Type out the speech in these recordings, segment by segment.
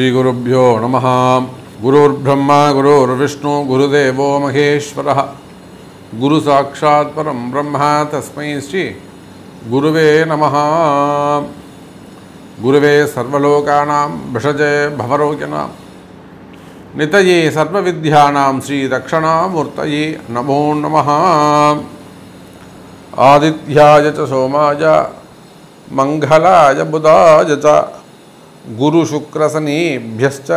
श्रीगुरुभ्यो नमः। गुरुर्ब्रह्मा गुरुर्विष्णु गुरुदेवो महेश्वरः। गुरुसाक्षात् परं ब्रह्म तस्मै श्री गुरुवे नमः। गुरुवे सर्वलोकानां भिषजे भवरोगिणां नितये सर्वविद्यानां श्रीदक्षिणामूर्तये नमो नमः। आदित्याय च सोमाय मंगलाय बुधाय च गुरुशुक्रशनिभ्यश्च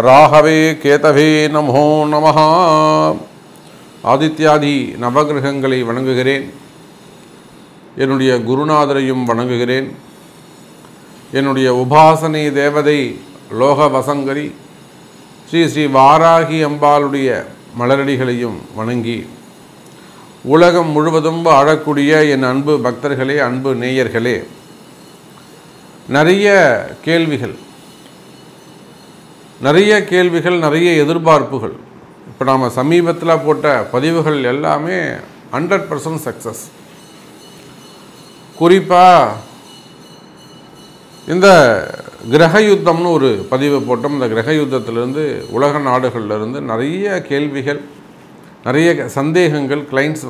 राहवे केतवे नमो नमः। ஆதித்யாதி நவகிரகங்களை வணங்குகிறேன். என்னுடைய குருநாதரையும் வணங்குகிறேன். என்னுடைய உபாசனை தேவதை லோக வசங்கரி ஸ்ரீ ஸ்ரீ வாராகி அம்பாளுடைய மலரடிகளையும் வணங்கி உலகம் முழுவதும் வாழக்கூடிய என் அன்பு பக்தர்களே, அன்பு நேயர்களே, நிறைய கேள்விகள், நிறைய எதிர்பார்ப்புகள். இப்போ நாம் சமீபத்தில் போட்ட பதிவுகள் எல்லாமே 100% சக்ஸஸ். குறிப்பாக இந்த கிரக யுத்தம்னு ஒரு பதிவு போட்டோம். இந்த கிரக யுத்தத்திலிருந்து உலக நாடுகளிலிருந்து நிறைய கேள்விகள், நிறைய சந்தேகங்கள் கிளைண்ட்ஸ்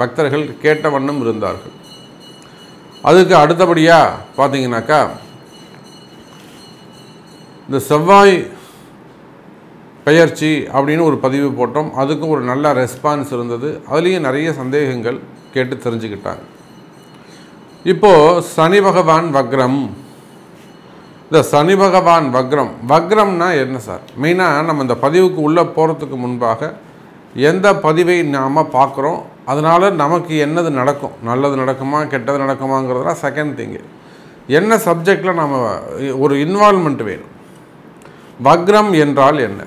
பக்தர்கள் கேட்ட வண்ணம் இருந்தார்கள். அதுக்கு அடுத்தபடியாக பார்த்தீங்கன்னாக்கா இந்த செவ்வாய் பெயர்ச்சி அப்படின்னு ஒரு பதிவு போட்டோம். அதுக்கும் ஒரு நல்ல ரெஸ்பான்ஸ் இருந்தது. அதுலேயும் நிறைய சந்தேகங்கள் கேட்டு தெரிஞ்சுக்கிட்டாங்க. இப்போது சனி பகவான் வக்ரம். இந்த சனி பகவான் வக்ரம்னா என்ன சார்? மெயினாக நம்ம இந்த பதிவுக்கு உள்ளே போகிறதுக்கு முன்பாக எந்த பதிவை நாம் பார்க்குறோம், அதனால் நமக்கு என்னது நடக்கும், நல்லது நடக்குமா கெட்டது நடக்குமாங்கிறதுலாம் செகண்ட் திங்கு. என்ன சப்ஜெக்டில் நம்ம ஒரு இன்வால்மெண்ட் வேணும். வக்ரம் என்றால் என்ன?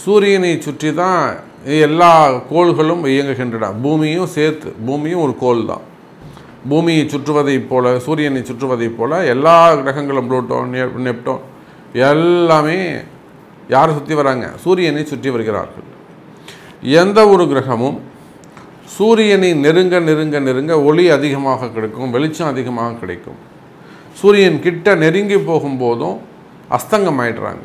சூரியனை சுற்றி தான் எல்லா கோள்களும் இயங்குகின்றன. பூமியும் சேர்த்து, பூமியும் ஒரு கோள் தான். பூமியை சுற்றுவதைப் போல, சூரியனை சுற்றுவதைப் போல எல்லா கிரகங்களும் புளூட்டோன், நெப்டோன் எல்லாமே யாரை சுற்றி வராங்க? சூரியனை சுற்றி வருகிறார்கள். எந்த ஒரு கிரகமும் சூரியனை நெருங்க ஒளி அதிகமாக கிடைக்கும், வெளிச்சம் அதிகமாக கிடைக்கும். சூரியன் கிட்ட நெருங்கி போகும்போதும் அஸ்தங்கம் ஆயிடுறாங்க.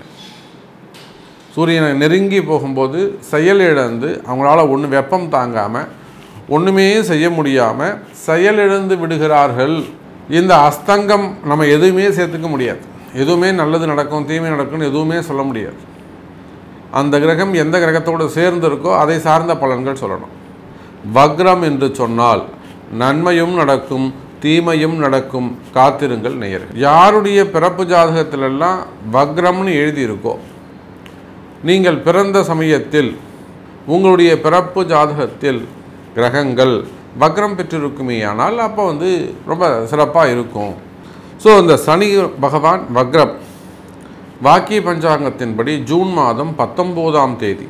சூரியனை நெருங்கி போகும்போது செயலிழந்து அவங்களால வெப்பம் தாங்காமல் ஒன்றுமே செய்ய முடியாமல் செயலிழந்து விடுகிறார்கள். இந்த அஸ்தங்கம் நம்ம எதுவுமே சேர்த்துக்க முடியாது. எதுவுமே நல்லது நடக்கும் தீமை நடக்கும்னு எதுவுமே சொல்ல முடியாது. அந்த கிரகம் எந்த கிரகத்தோடு சேர்ந்து இருக்கோ அதை சார்ந்த பலன்கள் சொல்லணும். வக்ரம் என்று சொன்னால் நன்மையும் நடக்கும் தீமையும் நடக்கும். காத்திருங்கள் நேயர்கள். யாருடைய பிறப்பு ஜாதகத்திலெல்லாம் வக்ரம்னு எழுதியிருக்கோ, நீங்கள் பிறந்த சமயத்தில் உங்களுடைய பிறப்பு ஜாதகத்தில் கிரகங்கள் வக்ரம் பெற்றிருக்குமேயானால் அப்போ ரொம்ப சிறப்பாக இருக்கும். ஸோ இந்த சனி பகவான் வக்ரம் வாக்கிய பஞ்சாங்கத்தின்படி ஜூன் மாதம் 19ஆம் தேதி,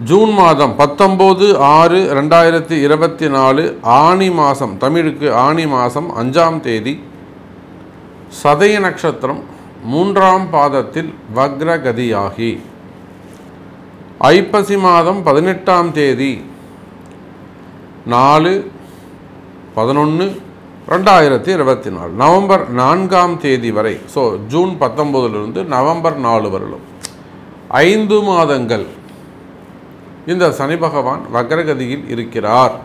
ஜூன் மாதம் 19/6/2024 ஆனி மாதம், தமிழுக்கு ஆனி மாதம் 5ஆம் தேதி, சதய நட்சத்திரம் 3ஆம் பாதத்தில் வக்ரகதியாகி ஐப்பசி மாதம் 18ஆம் தேதி 4/11/2024 நவம்பர் 4ஆம் தேதி வரை, ஸோ ஜூன் 19லிருந்து நவம்பர் 4 வரலும் 5 மாதங்கள் இந்த சனி பகவான் வக்ரகதியில் இருக்கிறார்.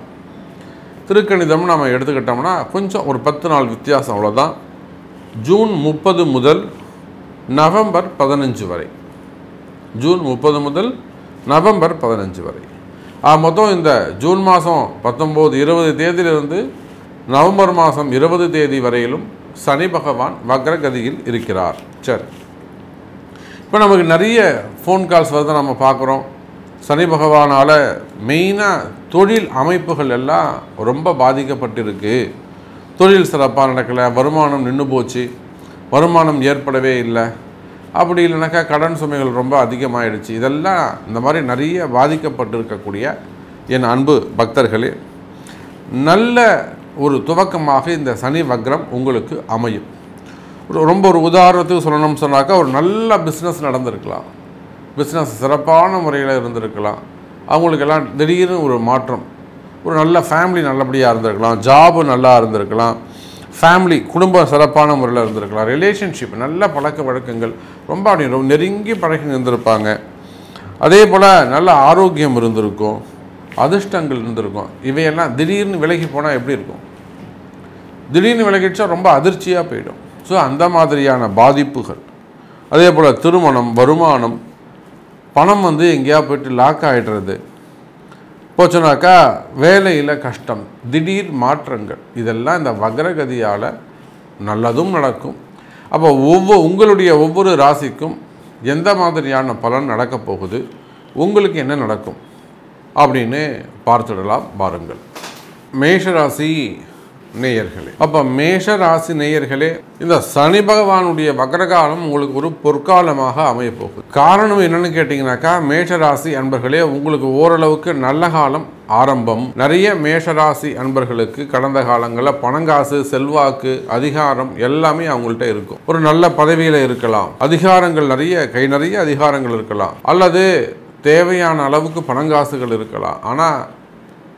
திருக்கணிதம் நம்ம எடுத்துக்கிட்டோம்னா கொஞ்சம் ஒரு 10 நாள் வித்தியாசம், அவ்வளோதான். ஜூன் 30 முதல் நவம்பர் 15 வரை, ஜூன் 30 முதல் நவம்பர் 15 வரை. மொத்தம் இந்த ஜூன் மாதம் 19-20 தேதியிலிருந்து நவம்பர் மாதம் 20 தேதி வரையிலும் சனி பகவான் வக்ரகதியில் இருக்கிறார். சரி, இப்போ நமக்கு நிறைய ஃபோன் கால்ஸ் நம்ம பார்க்குறோம். சனி பகவானால் மெயினாக தொழில் அமைப்புகள் எல்லாம் ரொம்ப பாதிக்கப்பட்டிருக்கு. தொழில் சிறப்பாக நடக்கலை, வருமானம் நின்று போச்சு, வருமானம் ஏற்படவே இல்லை, அப்படி இல்லைனாக்கா கடன் சுமைகள் ரொம்ப அதிகமாகிடுச்சு. இதெல்லாம் இந்த மாதிரி நிறைய பாதிக்கப்பட்டிருக்கக்கூடிய என் அன்பு பக்தர்களே, நல்ல ஒரு துவக்கமாக இந்த சனி வக்ரம் உங்களுக்கு அமையும். ரொம்ப ஒரு உதாரணத்துக்கு சொல்லணும்னு சொன்னாக்கா, ஒரு நல்ல பிஸ்னஸ் நடந்திருக்கலாம், பிஸ்னஸ் சிறப்பான முறையில் இருந்திருக்கலாம், அவங்களுக்கெல்லாம் திடீர்னு ஒரு மாற்றம், ஒரு நல்ல ஃபேமிலி நல்லபடியாக இருந்திருக்கலாம், ஜாபு நல்லா இருந்திருக்கலாம், ஃபேமிலி குடும்ப சிறப்பான முறையில் இருந்திருக்கலாம். ரிலேஷன்ஷிப் நல்ல பழக்க வழக்கங்கள் ரொம்ப அப்படி நெருங்கி பழகி இருந்திருப்பாங்க. அதே போல் நல்ல ஆரோக்கியம் இருந்திருக்கும், அதிர்ஷ்டங்கள் இருந்திருக்கும். இவையெல்லாம் திடீர்னு விலகி போனால் எப்படி இருக்கும்? திடீர்னு விலகிடுச்சா ரொம்ப அதிர்ச்சியாக போயிடும். ஸோ அந்த மாதிரியான பாதிப்புகள். அதே போல் திருமணம், வருமானம், பணம் எங்கேயா போய்ட்டு லாக் ஆகிடுறது, போச்சுனாக்கா வேலையில் கஷ்டம், திடீர் மாற்றங்கள், இதெல்லாம் இந்த வக்ரகதியால் நல்லதும் நடக்கும். அப்போ உங்களுடைய ஒவ்வொரு ராசிக்கும் எந்த மாதிரியான பலன் நடக்கப் போகுது, உங்களுக்கு என்ன நடக்கும் அப்படின்னு பார்த்துடலாம் பாருங்கள். மேஷராசி நேயர்களே, அப்போ மேஷராசி நேயர்களே, இந்த சனி பகவானுடைய வக்ரகாலம் உங்களுக்கு ஒரு பொற்காலமாக அமையப்போகுது. காரணம் என்னன்னு கேட்டிங்கனாக்கா, மேஷராசி அன்பர்களே உங்களுக்கு ஓரளவுக்கு நல்ல காலம் ஆரம்பம். நிறைய மேஷராசி அன்பர்களுக்கு கடந்த காலங்களில் பணங்காசு, செல்வாக்கு, அதிகாரம் எல்லாமே அவங்கள்ட்ட இருக்கும். ஒரு நல்ல பதவியில் இருக்கலாம், அதிகாரங்கள் கை நிறைய அதிகாரங்கள் இருக்கலாம், அல்லது தேவையான அளவுக்கு பணங்காசுகள் இருக்கலாம். ஆனால்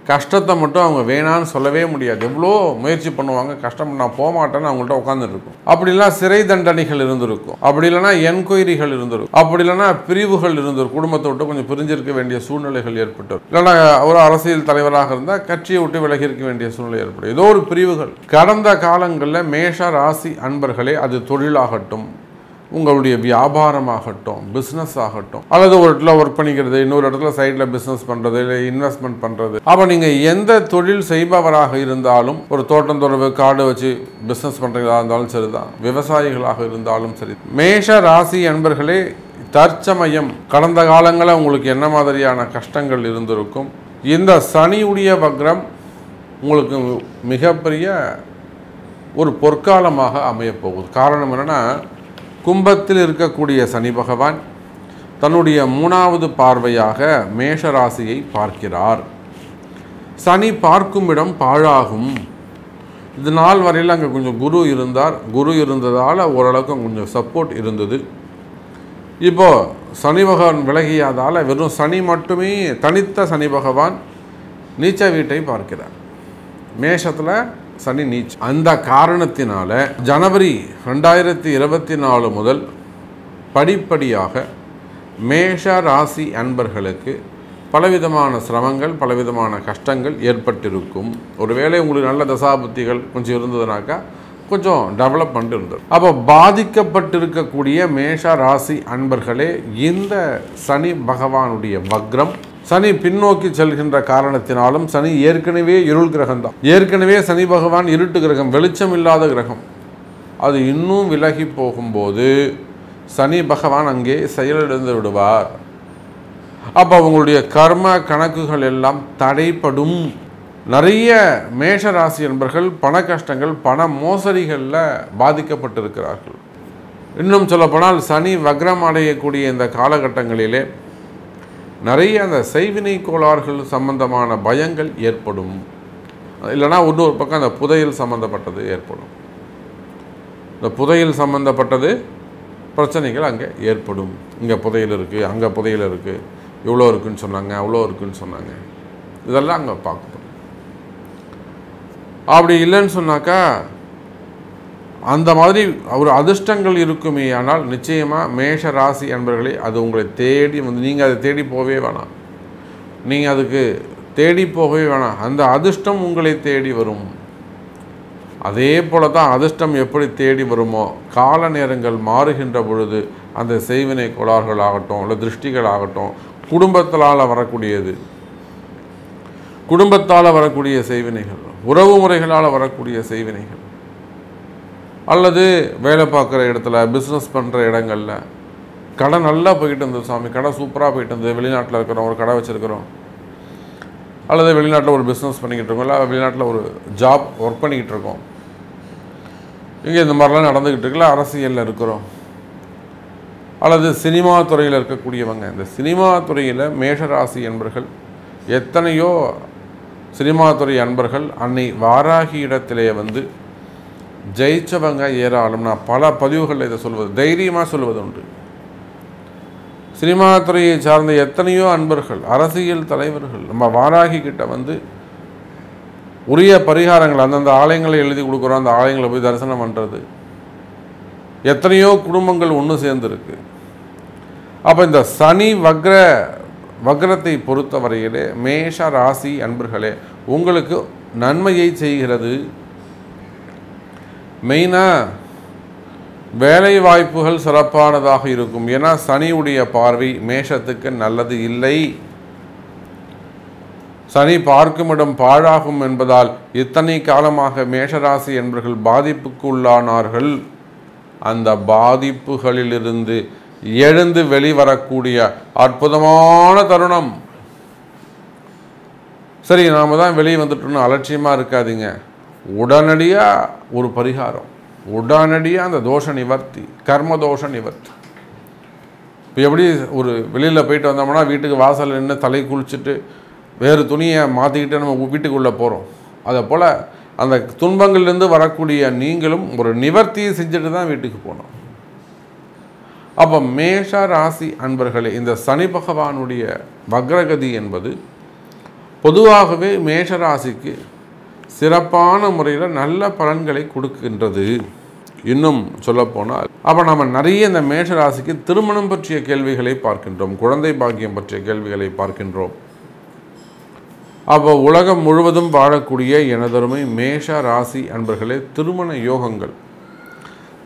கஷ்டத்தை மட்டும் அவங்க வேணான்னு சொல்லவே முடியாது. எவ்வளோ முயற்சி பண்ணுவாங்க, கஷ்டம் நான் போக மாட்டேன்னு அவங்கள்ட்ட உட்காந்துருக்கும். அப்படிலாம் சிறை தண்டனைகள் இருந்திருக்கும், அப்படி இல்லைனா என்கொயரிகள் இருந்திருக்கும், அப்படி இல்லைனா பிரிவுகள் இருந்திருக்கும். குடும்பத்தை விட்டு கொஞ்சம் பிரிஞ்சிருக்க வேண்டிய சூழ்நிலைகள் ஏற்பட்டு, இல்லைனா ஒரு அரசியல் தலைவராக இருந்தால் கட்சியை விட்டு விலகி இருக்க வேண்டிய சூழ்நிலை ஏற்படும். ஏதோ ஒரு பிரிவுகள் கடந்த காலங்களில் மேஷ ராசி அன்பர்களே, அது தொழிலாகட்டும், உங்களுடைய வியாபாரமாகட்டும், பிஸ்னஸ் ஆகட்டும், அல்லது ஒரு இடத்துல ஒர்க் பண்ணிக்கிறது, இன்னொரு இடத்துல சைடில் பிஸ்னஸ் பண்ணுறது, இல்லை இன்வெஸ்ட்மெண்ட் பண்ணுறது. அப்போ நீங்கள் எந்த தொழில் செய்பவராக இருந்தாலும், ஒரு தோட்டம் துறவு காடு வச்சு பிஸ்னஸ் பண்ணுறதா இருந்தாலும் சரிதான், விவசாயிகளாக இருந்தாலும் சரி, மேஷ ராசி அன்பர்களே தற்சமயம் கடந்த காலங்களில் உங்களுக்கு என்ன மாதிரியான கஷ்டங்கள் இருந்திருக்கும், இந்த சனியுடைய வக்ரம் உங்களுக்கு மிகப்பெரிய ஒரு பொற்காலமாக அமையப்போகுது. காரணம் என்னென்னா, கும்பத்தில் இருக்கக்கூடிய சனி பகவான் தன்னுடைய 3வது பார்வையாக மேஷ ராசியை பார்க்கிறார். சனி பார்க்கும் இடம் பாழாகும். இது நாள் வரையில் அங்கே கொஞ்சம் குரு இருந்ததால் ஓரளவுக்கு கொஞ்சம் சப்போர்ட் இருந்தது. இப்போது சனி பகவான் விலகியதால் வெறும் சனி மட்டுமே, தனித்த சனி பகவான் நீச்ச வீட்டை பார்க்கிறார். மேஷத்தில் சனி நீச். அந்த காரணத்தினால ஜனவரி 2024 முதல் படிப்படியாக மேஷ ராசி அன்பர்களுக்கு பலவிதமான சிரமங்கள், பலவிதமான கஷ்டங்கள் ஏற்பட்டிருக்கும். ஒருவேளை உங்களுக்கு நல்ல தசாபுத்திகள் கொஞ்சம் இருந்ததுனாக்கா கொஞ்சம் டெவலப்மெண்ட் இருந்தது. அப்போ பாதிக்கப்பட்டிருக்கக்கூடிய மேஷ ராசி அன்பர்களே, இந்த சனி பகவானுடைய வக்ரம், சனி பின்னோக்கி செல்கின்ற காரணத்தினாலும், சனி ஏற்கனவே இருள் கிரகம்தான், ஏற்கனவே சனி பகவான் இருட்டு கிரகம், வெளிச்சம் இல்லாத கிரகம், அது இன்னும் விலகி போகும்போது சனி பகவான் அங்கே செயலிழந்து விடுவார். அப்போ அவங்களுடைய கர்ம கணக்குகள் எல்லாம் தடைப்படும். நிறைய மேஷராசி என்பர்கள் பண கஷ்டங்கள், பண மோசடிகளில் பாதிக்கப்பட்டிருக்கிறார்கள். இன்னும் சொல்லப்போனால் சனி வக்ரம் அடையக்கூடிய இந்த காலகட்டங்களிலே நிறைய அந்த செய்வினை கோளாறுகள் சம்பந்தமான பயங்கள் ஏற்படும். இல்லைனா இன்னொரு பக்கம் அந்த புதையல் சம்பந்தப்பட்டது ஏற்படும். இந்த புதையல் சம்பந்தப்பட்டது பிரச்சனைகள் அங்கே ஏற்படும். இங்கே புதையல் இருக்குது, அங்கே புதையல் இருக்குது, இவ்வளோ இருக்குன்னு சொன்னாங்க, அவ்வளோ இருக்குன்னு சொன்னாங்க, இதெல்லாம் அங்கே பார்க்கப்படும். அப்படி இல்லைன்னு சொன்னாக்கா அந்த மாதிரி ஒரு அதிர்ஷ்டங்கள் இருக்குமே. ஆனால் நிச்சயமாக மேஷ ராசி என்பவர்களே, அது உங்களை தேடி நீங்கள் அதை தேடி போகவே வேணாம், நீங்கள் அதுக்கு தேடி போகவே வேணாம், அந்த அதிர்ஷ்டம் உங்களை தேடி வரும். அதே போல தான் அதிர்ஷ்டம் எப்படி தேடி வருமோ, கால நேரங்கள் மாறுகின்ற பொழுது அந்த செய்வினை கோளாறுகள் ஆகட்டும், இல்லை திருஷ்டிகள் ஆகட்டும், குடும்பத்தால் வரக்கூடியது, குடும்பத்தால் வரக்கூடிய செய்வினைகள், உறவு முறைகளால் வரக்கூடிய செய்வினைகள், அல்லது வேலை பார்க்குற இடத்துல, பிஸ்னஸ் பண்ணுற இடங்களில் கடை நல்லா போயிட்டு இருந்தது சாமி, கடை சூப்பராக போயிட்டு இருந்தது, வெளிநாட்டில் இருக்கிறோம், ஒரு கடை வச்சுருக்கிறோம், அல்லது வெளிநாட்டில் ஒரு பிஸ்னஸ் பண்ணிக்கிட்டு இருக்கோம், இல்லை வெளிநாட்டில் ஒரு ஜாப் ஒர்க் பண்ணிக்கிட்டு இருக்கோம், இங்கே இந்த மாதிரிலாம் நடந்துக்கிட்டு இருக்குல்ல, அரசியலில் இருக்கிறோம், அல்லது சினிமா துறையில் இருக்கக்கூடியவங்க. இந்த சினிமா துறையில் மேஷராசி என்பர்கள், எத்தனையோ சினிமா துறை அன்பர்கள் அன்னை வாராகி இடத்திலே ஜெயிச்சவங்க ஏராளம். நான் பல பதிவுகளில் இதை சொல்வது, தைரியமாக சொல்வது உண்டு. சினிமா துறையை சார்ந்த எத்தனையோ அன்பர்கள், அரசியல் தலைவர்கள் நம்ம வாராகி கிட்ட உரிய பரிகாரங்கள் அந்தந்த ஆலயங்களை எழுதி கொடுக்குறோம், அந்த ஆலயங்களை போய் தரிசனம் பண்ணுறது, எத்தனையோ குடும்பங்கள் ஒன்று சேர்ந்துருக்கு. அப்போ இந்த சனி வக்ரத்தை பொறுத்தவரையிலே மேஷ ராசி அன்பர்களே உங்களுக்கு நன்மையை செய்கிறது. மெயினாக வேலை வாய்ப்புகள் சிறப்பானதாக இருக்கும். ஏன்னா சனியுடைய பார்வை மேஷத்துக்கு நல்லது இல்லை. சனி பார்க்கும் இடம் பாழாகும் என்பதால் இத்தனை காலமாக மேஷராசி என்பவர்கள் பாதிப்புக்கு உள்ளானார்கள். அந்த பாதிப்புகளிலிருந்து எழுந்து வெளிவரக்கூடிய அற்புதமான தருணம். சரி, நாம் தான் வெளியே வந்துட்டோம்னு அலட்சியமாக இருக்காதீங்க. உடனடியாக ஒரு பரிகாரம், உடனடியாக அந்த தோஷ நிவர்த்தி, கர்ம தோஷ நிவர்த்தி. இப்போ எப்படி ஒரு வெளியில் போயிட்டு வந்தோம்னா வீட்டுக்கு வாசல் நின்று தலை குளிச்சுட்டு வேறு துணியை மாற்றிக்கிட்டு நம்ம வீட்டுக்குள்ளே போகிறோம். அதை போல் அந்த துன்பங்கள்லேருந்து வரக்கூடிய நீங்களும் ஒரு நிவர்த்தியை செஞ்சுட்டு தான் வீட்டுக்கு போகணும். அப்போ மேஷ ராசி அன்பர்களே, இந்த சனி பகவானுடைய வக்ரகதி என்பது பொதுவாகவே மேஷ ராசிக்கு சிறப்பான முறையில் நல்ல பலன்களை கொடுக்கின்றது. இன்னும் சொல்லப்போனால் அப்போ நம்ம நிறைய இந்த மேஷ ராசிக்கு திருமணம் பற்றிய கேள்விகளை பார்க்கின்றோம், குழந்தை பாக்கியம் பற்றிய கேள்விகளை பார்க்கின்றோம். அப்போ உலகம் முழுவதும் வாழக்கூடிய எனதருமை மேஷ ராசி அன்பர்களே, திருமண யோகங்கள்,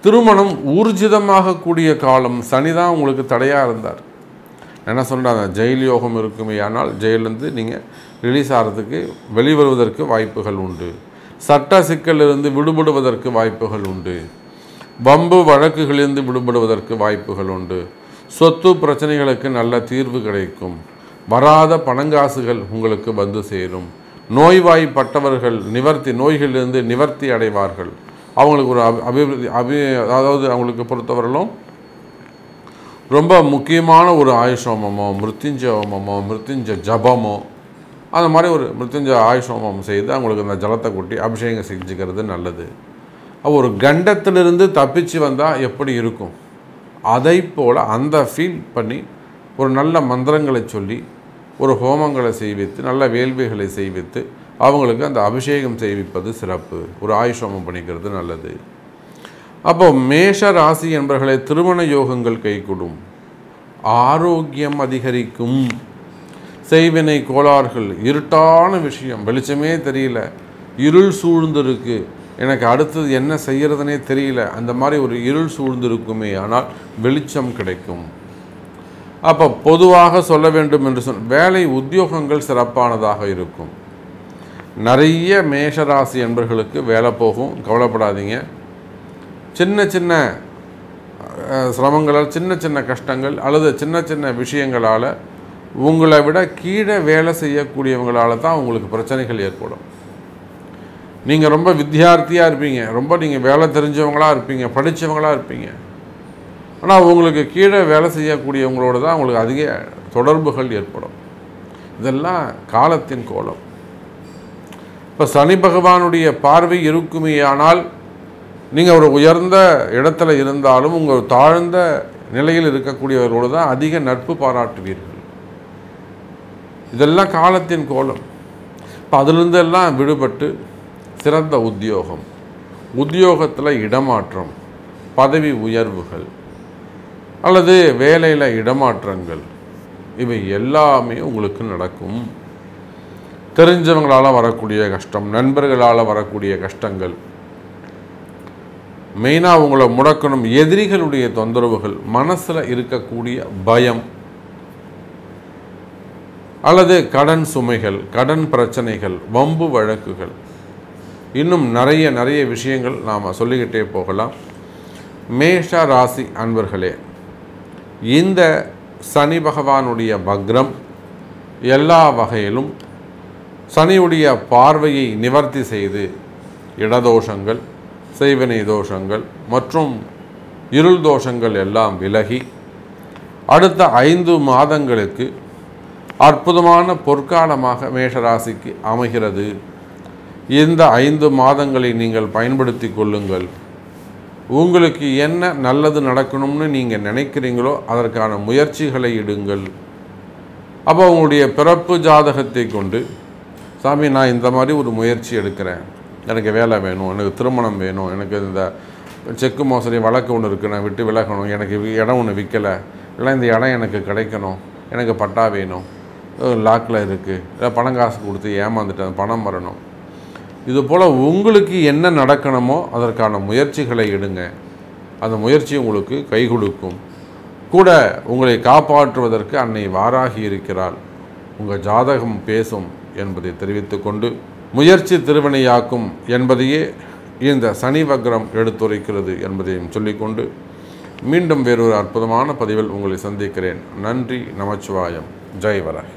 திருமணம் ஊர்ஜிதமாக கூடிய காலம். சனிதான் உங்களுக்கு தடையாக இருந்தார். என்ன சொல்கிறாங்க, ஜெயில் யோகம் இருக்குமே, ஆனால் ஜெயிலிருந்து நீங்கள் ரிலீஸ் ஆகிறதுக்கு வெளிவருவதற்கு வாய்ப்புகள் உண்டு. சட்ட சிக்கலிலிருந்து விடுபடுவதற்கு வாய்ப்புகள் உண்டு. வம்பு வழக்குகளிலிருந்து விடுபடுவதற்கு வாய்ப்புகள் உண்டு. சொத்து பிரச்சனைகளுக்கு நல்ல தீர்வு கிடைக்கும். வராத பணங்காசுகள் உங்களுக்கு வந்து சேரும். நோய்வாய்ப்பட்டவர்கள் நோய்களிலிருந்து நிவர்த்தி அடைவார்கள். அவங்களுக்கு ஒரு அதாவது அவங்களுக்கு பொறுத்தவரையிலும் ரொம்ப முக்கியமான ஒரு ஆயுஷோமமோ மிருத்யுஞ்சய ஹோமமோ மிருத்யுஞ்சய ஜபமோ அந்த மாதிரி ஒரு மிருத்யுஞ்சய ஆயுஷோமம் செய்து அவங்களுக்கு அந்த ஜலத்தை கொட்டி அபிஷேகம் செஞ்சுக்கிறது நல்லது. ஒரு கண்டத்திலிருந்து தப்பிச்சு வந்தால் எப்படி இருக்கும், அதை போல் அந்த ஃபீல் பண்ணி ஒரு நல்ல மந்திரங்களை சொல்லி ஒரு ஹோமங்களை செய்வித்து நல்ல வேள்விகளை செய்வித்து அவங்களுக்கு அந்த அபிஷேகம் செய்விப்பது சிறப்பு. ஒரு ஆயுஷோமம் பண்ணிக்கிறது நல்லது. அப்போ மேஷ ராசி என்பவர்களை திருமண யோகங்கள் கைகூடும், ஆரோக்கியம் அதிகரிக்கும். செய்வினை கோளாறுகள், இருட்டான விஷயம், வெளிச்சமே தெரியல, இருள் சூழ்ந்திருக்கு, எனக்கு அடுத்தது என்ன செய்யறதுனே தெரியல, அந்த மாதிரி ஒரு இருள் சூழ்ந்திருக்குமே, ஆனால் வெளிச்சம் கிடைக்கும். அப்போ பொதுவாக சொல்ல வேண்டும் என்று வேலை உத்தியோகங்கள் சிறப்பானதாக இருக்கும். நிறைய மேஷராசி என்பவர்களுக்கு வேலை போகும், கவலைப்படாதீங்க. சின்ன சின்ன சிரமங்களால், சின்ன சின்ன கஷ்டங்கள் அல்லது சின்ன சின்ன விஷயங்களால் உங்களை விட கீழே வேலை செய்யக்கூடியவங்களால் தான் உங்களுக்கு பிரச்சனைகள் ஏற்படும். நீங்கள் ரொம்ப வித்தியார்த்தியாக இருப்பீங்க, ரொம்ப நீங்கள் வேலை தெரிஞ்சவங்களாக இருப்பீங்க, படித்தவங்களாக இருப்பீங்க. ஆனால் உங்களுக்கு கீழே வேலை செய்யக்கூடியவங்களோடு தான் உங்களுக்கு அதிக தொடர்புகள் ஏற்படும். இதெல்லாம் காலத்தின் கோலம். இப்போ சனி பகவானுடைய பார்வை இருக்குமே, ஆனால் நீங்கள் ஒரு உயர்ந்த இடத்துல இருந்தாலும் உங்கள் தாழ்ந்த நிலையில் இருக்கக்கூடியவர்களோடு தான் அதிக நட்பு பாராட்டுவீர்கள். இதெல்லாம் காலத்தின் கோலம். இப்போ அதிலிருந்தெல்லாம் விடுபட்டு சிறந்த உத்தியோகம், உத்தியோகத்தில் இடமாற்றம், பதவி உயர்வுகள் அல்லது வேலையில் இடமாற்றங்கள், இவை எல்லாமே உங்களுக்கு நடக்கும். தெரிஞ்சவங்களால் வரக்கூடிய கஷ்டம், நண்பர்களால் வரக்கூடிய கஷ்டங்கள், மெயினாக உங்களை முடக்கணும் எதிரிகளுடைய தொந்தரவுகள், மனசில் இருக்கக்கூடிய பயம் அல்லது கடன் சுமைகள், கடன் பிரச்சனைகள், வம்பு வழக்குகள், இன்னும் நிறைய விஷயங்கள் நாம் சொல்லிக்கிட்டே போகலாம். மேஷ ராசி அன்பர்களே, இந்த சனி பகவானுடைய வக்ரம் எல்லா வகையிலும் சனியுடைய பார்வையை நிவர்த்தி செய்து இடதோஷங்கள், செய்வினை தோஷங்கள் மற்றும் இருள் தோஷங்கள் எல்லாம் விலகி அடுத்த 5 மாதங்களுக்கு அற்புதமான பொற்காலமாக மேஷராசிக்கு அமைகிறது. இந்த 5 மாதங்களை நீங்கள் பயன்படுத்தி கொள்ளுங்கள். உங்களுக்கு என்ன நல்லது நடக்கணும்னு நீங்கள் நினைக்கிறீங்களோ அதற்கான முயற்சிகளை இடுங்கள். அப்போ உங்களுடைய பிறப்பு ஜாதகத்தை கொண்டு சாமி நான் இந்த மாதிரி ஒரு முயற்சி எடுக்கிறேன், எனக்கு வேலை வேணும், எனக்கு திருமணம் வேணும், எனக்கு இந்த செக்கு மோசடி வழக்கு ஒன்று இருக்குது, நான் விட்டு விலகணும், எனக்கு இடம் ஒன்று விற்கலை, இல்லை இந்த இடம் எனக்கு கிடைக்கணும், எனக்கு பட்டா வேணும், லாக்கில் இருக்குது, இல்லை பணம் காசு கொடுத்து ஏமாந்துட்டேன், பணம் வரணும். இதுபோல் உங்களுக்கு என்ன நடக்கணுமோ அதற்கான முயற்சிகளை எடுங்க. அந்த முயற்சி உங்களுக்கு கை கொடுக்கும். கூட உங்களை காப்பாற்றுவதற்கு அன்னை வாராகி இருக்கிறாள். உங்கள் ஜாதகம் பேசும் என்பதை தெரிவித்து கொண்டு, முயற்சி திருவினையாக்கும் என்பதையே இந்த சனி வக்ரம் எடுத்துரைக்கிறது என்பதையும் சொல்லிக்கொண்டு, மீண்டும் வேறொரு அற்புதமான பதிவில் உங்களை சந்திக்கிறேன். நன்றி. நமச்சிவாயம். ஜெய் வராகி.